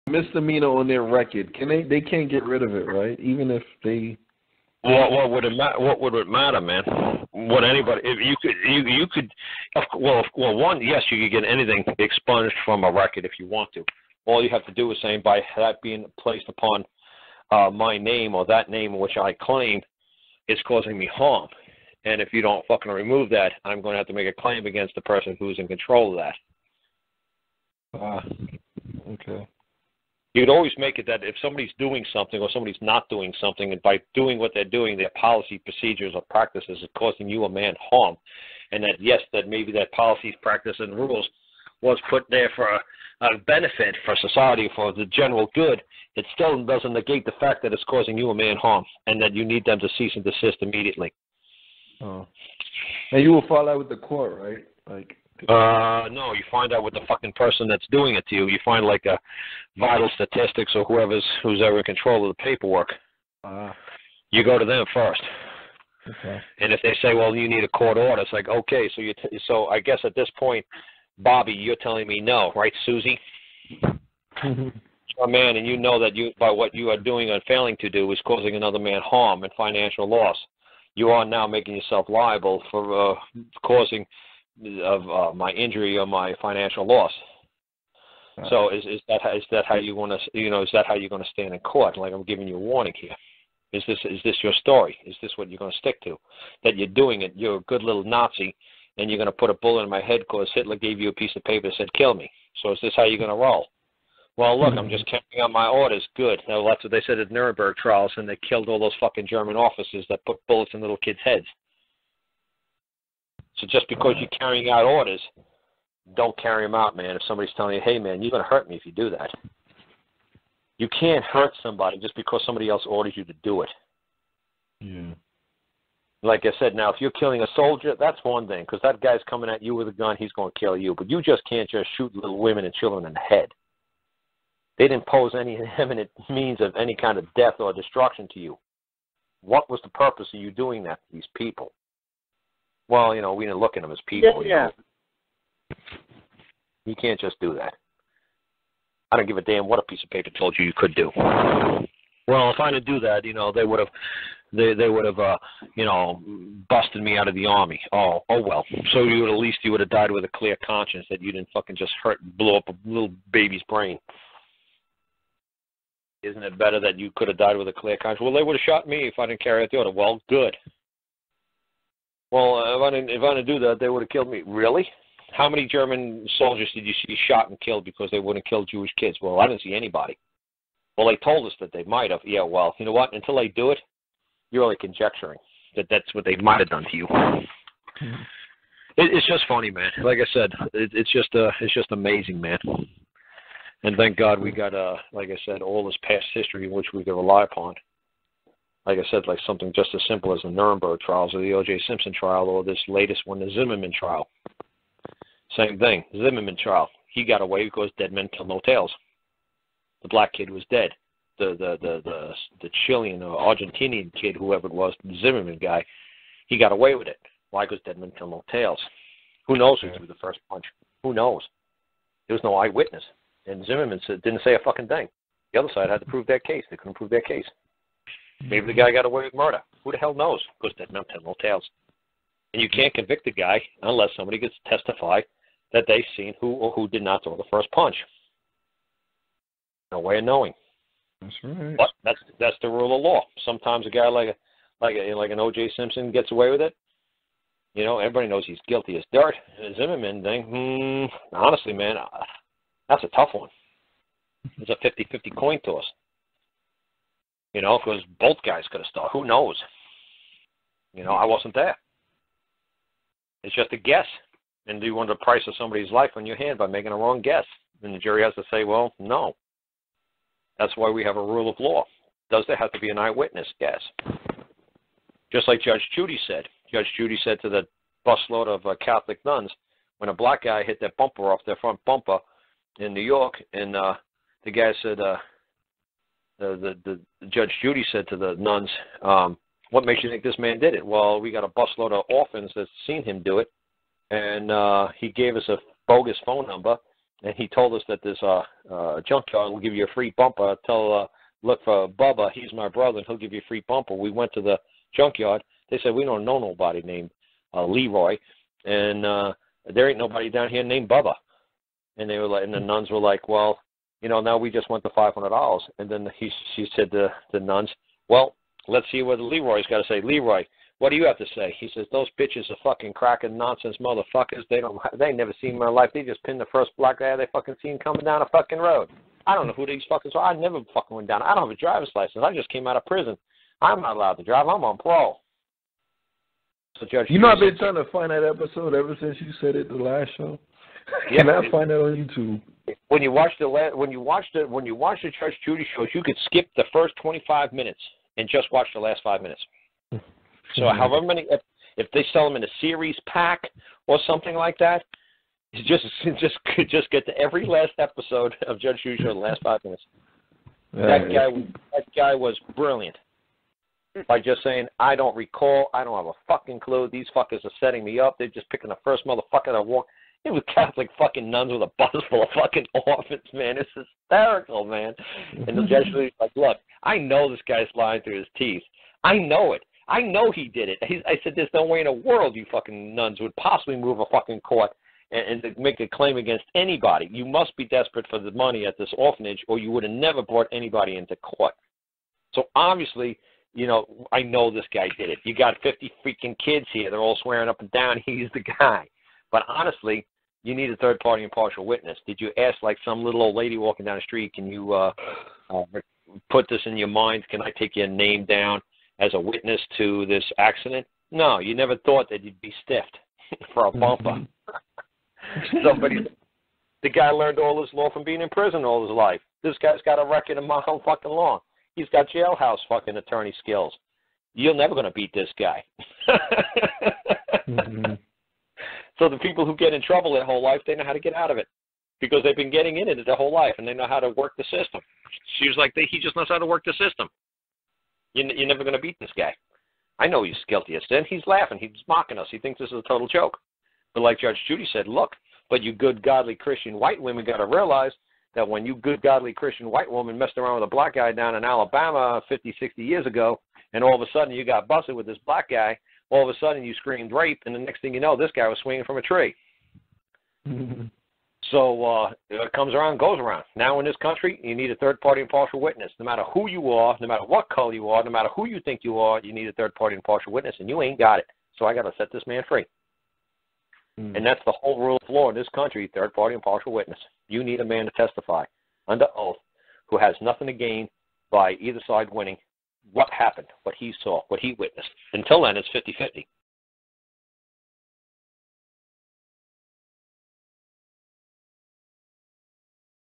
misdemeanor on their record, can they can't get rid of it, right? Even if they. What would it matter? What would it matter, man? What anybody? If you could. Well, one, yes, you could get anything expunged from a record if you want to. All you have to do is saying by that being placed upon my name or that name which I claim, it's causing me harm. And if you don't fucking remove that, I'm going to have to make a claim against the person who's in control of that. Okay. You'd always make it that if somebody's doing something or somebody's not doing something, and by doing what they're doing, their policy, procedures, or practices is causing you a man harm, and that, yes, that maybe that policies, practice, and rules was put there for a benefit for society, for the general good, it still doesn't negate the fact that it's causing you a man harm, and that you need them to cease and desist immediately. Oh. And you will file that with the court, right? Like. No, you find out with the fucking person that's doing it to you. You find like a vital statistics or who's ever in control of the paperwork. You go to them first. Okay. And if they say, well, you need a court order, it's like, okay, so I guess at this point, Bobby, you're telling me no, right, Susie? You're a man, and you know that by what you are doing and failing to do is causing another man harm and financial loss. You are now making yourself liable for causing of my injury or my financial loss. So is that how you want to is that how you're going to stand in court? Like, I'm giving you a warning here. Is this your story? Is this what you're going to stick to? That you're doing it? You're a good little Nazi, and you're going to put a bullet in my head because Hitler gave you a piece of paper that said kill me. So is this how you're going to roll? Well, look, I'm just carrying out my orders. Good. Now, that's what they said at Nuremberg trials, and they killed all those fucking German officers that put bullets in little kids' heads. So just because you're carrying out orders, don't carry them out, man. If somebody's telling you, hey, man, you're going to hurt me if you do that. You can't hurt somebody just because somebody else orders you to do it. Yeah. Like I said, now, if you're killing a soldier, that's one thing, because that guy's coming at you with a gun, he's going to kill you. But you just can't just shoot little women and children in the head. They didn't pose any imminent means of any kind of death or destruction to you. What was the purpose of you doing that to these people? Well, we didn't look at them as people. Yeah. You can't just do that. I don't give a damn what a piece of paper told you could do. Well, if I didn't do that, they would have, busted me out of the army. Oh well. So at least you would have died with a clear conscience that you didn't fucking just hurt and blow up a little baby's brain. Isn't it better that you could have died with a clear conscience? Well, they would have shot me if I didn't carry out the order. Well, good. Well, if I didn't do that, they would have killed me. Really? How many German soldiers did you see shot and killed because they wouldn't kill Jewish kids? Well, I didn't see anybody. Well, they told us that they might have. Yeah, well, you know what? Until they do it, you're only conjecturing that that's what they might have done to you. It's just funny, man. Like I said, it's just amazing, man. And thank God we got, like I said, all this past history in which we can rely upon. Like I said, like something just as simple as the Nuremberg trials or the O.J. Simpson trial or this latest one, the Zimmerman trial. Same thing, Zimmerman trial. He got away because dead men tell no tales. The black kid was dead. The Chilean or Argentinian kid, whoever it was, the Zimmerman guy, he got away with it. Why? Because dead men tell no tales. Who knows who threw the first punch? Who knows? There was no eyewitness. And Zimmerman didn't say a fucking thing. The other side had to prove their case. They couldn't prove their case. Maybe the guy got away with murder. Who the hell knows? Because dead men tell no tales. And you can't convict the guy unless somebody gets to testify that they've seen who or who did not throw the first punch. No way of knowing. That's right. But that's the rule of law. Sometimes a guy like an O.J. Simpson gets away with it. Everybody knows he's guilty as dirt. And the Zimmerman thing, honestly, man, that's a tough one. It's a 50-50 coin toss. Because both guys could have started. Who knows? I wasn't there. It's just a guess. And do you want the price of somebody's life on your hand by making a wrong guess? And the jury has to say, well, no. That's why we have a rule of law. Does there have to be an eyewitness? Yes. Just like Judge Judy said. Judge Judy said to the busload of Catholic nuns, when a black guy hit their bumper off their front bumper in New York, and the guy said, the Judge Judy said to the nuns, what makes you think this man did it? Well, we got a busload of orphans that's seen him do it, and he gave us a bogus phone number, and he told us that this junkyard will give you a free bumper. Look for Bubba. He's my brother, and he'll give you a free bumper. We went to the junkyard. They said, we don't know nobody named Leroy, and there ain't nobody down here named Bubba. And they were like, and the nuns were like, well, now we just want the $500. And then she said to the nuns, well, let's see what Leroy's got to say. Leroy, what do you have to say? He says, those bitches are fucking cracking nonsense motherfuckers. They never seen in my life. They just pinned the first black guy they fucking seen coming down a fucking road. I don't know who these fuckers are. I never fucking went down. I don't have a driver's license. I just came out of prison. I'm not allowed to drive. I'm on parole. So Judge, I've been trying to find that episode ever since you said it the last show. Can I find that on YouTube? When you watch the Judge Judy shows, you could skip the first 25 minutes and just watch the last 5 minutes. So however many, if they sell them in a series pack or something like that, just get to every last episode of Judge Judy show the last 5 minutes. That guy was brilliant. By just saying, I don't recall, I don't have a fucking clue, these fuckers are setting me up, they're just picking the first motherfucker that walked. It was Catholic fucking nuns with a bus full of fucking orphans, man. It's hysterical, man. And the judge was like, look, I know this guy's lying through his teeth. I know it. I know he did it. I said, there's no way in the world you fucking nuns would possibly move a fucking court and make a claim against anybody. You must be desperate for the money at this orphanage, or you would have never brought anybody into court. So obviously, I know this guy did it. You got 50 freaking kids here. They're all swearing up and down he's the guy. But honestly, you need a third-party impartial witness. Did you ask, like, some little old lady walking down the street, can you put this in your mind? Can I take your name down as a witness to this accident? No, you never thought that you'd be stiffed for a bumper. The guy learned all his law from being in prison all his life. This guy's got a record a mile fucking long. He's got jailhouse fucking attorney skills. You're never going to beat this guy. So the people who get in trouble their whole life, they know how to get out of it because they've been getting in it their whole life, and they know how to work the system. She was like, he just knows how to work the system. You're never going to beat this guy. I know he's guilty of sin. He's laughing. He's mocking us. He thinks this is a total joke. But like Judge Judy said, look, but you good, godly Christian white women got to realize that when you good, godly Christian white woman messed around with a black guy down in Alabama 50, 60 years ago, and all of a sudden you got busted with this black guy, all of a sudden you screamed rape, and the next thing you know, this guy was swinging from a tree. So it comes around, goes around. Now in this country, you need a third-party impartial witness. No matter who you are, no matter what color you are, no matter who you think you are, you need a third-party impartial witness, and you ain't got it. So I got to set this man free. And that's the whole rule of law in this country, third-party impartial witness. You need a man to testify under oath who has nothing to gain by either side winning what happened, what he saw, what he witnessed. Until then, it's 50-50.